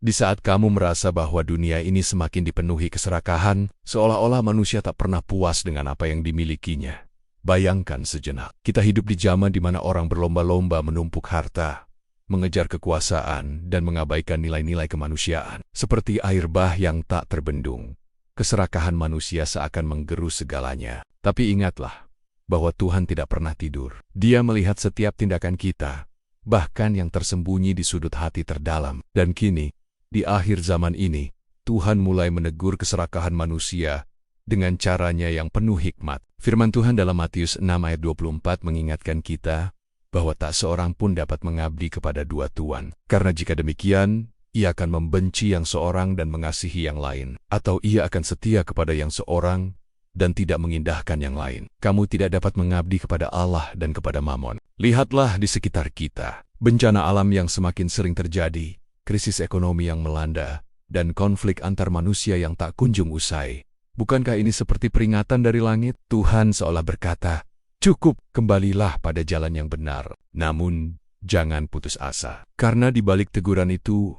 Di saat kamu merasa bahwa dunia ini semakin dipenuhi keserakahan, seolah-olah manusia tak pernah puas dengan apa yang dimilikinya. Bayangkan sejenak, kita hidup di zaman di mana orang berlomba-lomba menumpuk harta, mengejar kekuasaan, dan mengabaikan nilai-nilai kemanusiaan. Seperti air bah yang tak terbendung, keserakahan manusia seakan menggerus segalanya. Tapi ingatlah, bahwa Tuhan tidak pernah tidur. Dia melihat setiap tindakan kita, bahkan yang tersembunyi di sudut hati terdalam. Dan kini, di akhir zaman ini, Tuhan mulai menegur keserakahan manusia dengan caranya yang penuh hikmat. Firman Tuhan dalam Matius 6 ayat 24 mengingatkan kita bahwa tak seorang pun dapat mengabdi kepada dua tuan. Karena jika demikian, ia akan membenci yang seorang dan mengasihi yang lain. Atau ia akan setia kepada yang seorang dan tidak mengindahkan yang lain. Kamu tidak dapat mengabdi kepada Allah dan kepada Mamon. Lihatlah di sekitar kita, bencana alam yang semakin sering terjadi, krisis ekonomi yang melanda, dan konflik antar manusia yang tak kunjung usai. Bukankah ini seperti peringatan dari langit? Tuhan seolah berkata, "Cukup, kembalilah pada jalan yang benar." Namun, jangan putus asa. Karena di balik teguran itu,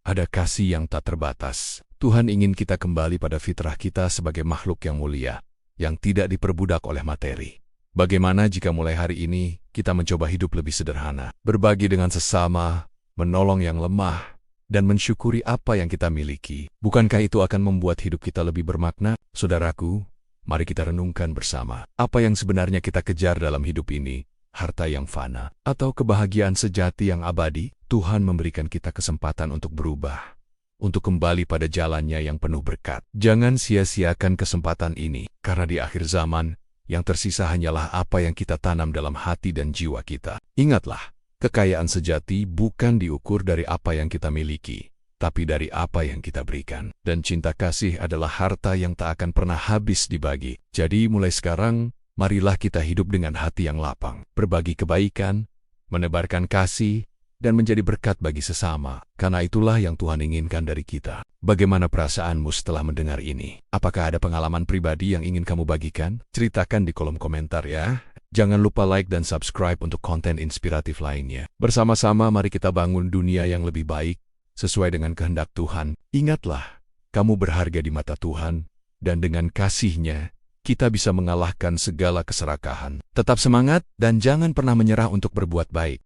ada kasih yang tak terbatas. Tuhan ingin kita kembali pada fitrah kita sebagai makhluk yang mulia, yang tidak diperbudak oleh materi. Bagaimana jika mulai hari ini, kita mencoba hidup lebih sederhana, berbagi dengan sesama, menolong yang lemah, dan mensyukuri apa yang kita miliki? Bukankah itu akan membuat hidup kita lebih bermakna? Saudaraku, mari kita renungkan bersama. Apa yang sebenarnya kita kejar dalam hidup ini? Harta yang fana, atau kebahagiaan sejati yang abadi? Tuhan memberikan kita kesempatan untuk berubah, untuk kembali pada jalannya yang penuh berkat. Jangan sia-siakan kesempatan ini, karena di akhir zaman, yang tersisa hanyalah apa yang kita tanam dalam hati dan jiwa kita. Ingatlah, kekayaan sejati bukan diukur dari apa yang kita miliki, tapi dari apa yang kita berikan. Dan cinta kasih adalah harta yang tak akan pernah habis dibagi. Jadi mulai sekarang, marilah kita hidup dengan hati yang lapang, berbagi kebaikan, menebarkan kasih, dan menjadi berkat bagi sesama. Karena itulah yang Tuhan inginkan dari kita. Bagaimana perasaanmu setelah mendengar ini? Apakah ada pengalaman pribadi yang ingin kamu bagikan? Ceritakan di kolom komentar ya. Jangan lupa like dan subscribe untuk konten inspiratif lainnya. Bersama-sama mari kita bangun dunia yang lebih baik, sesuai dengan kehendak Tuhan. Ingatlah, kamu berharga di mata Tuhan, dan dengan kasih-Nya, kita bisa mengalahkan segala keserakahan. Tetap semangat dan jangan pernah menyerah untuk berbuat baik.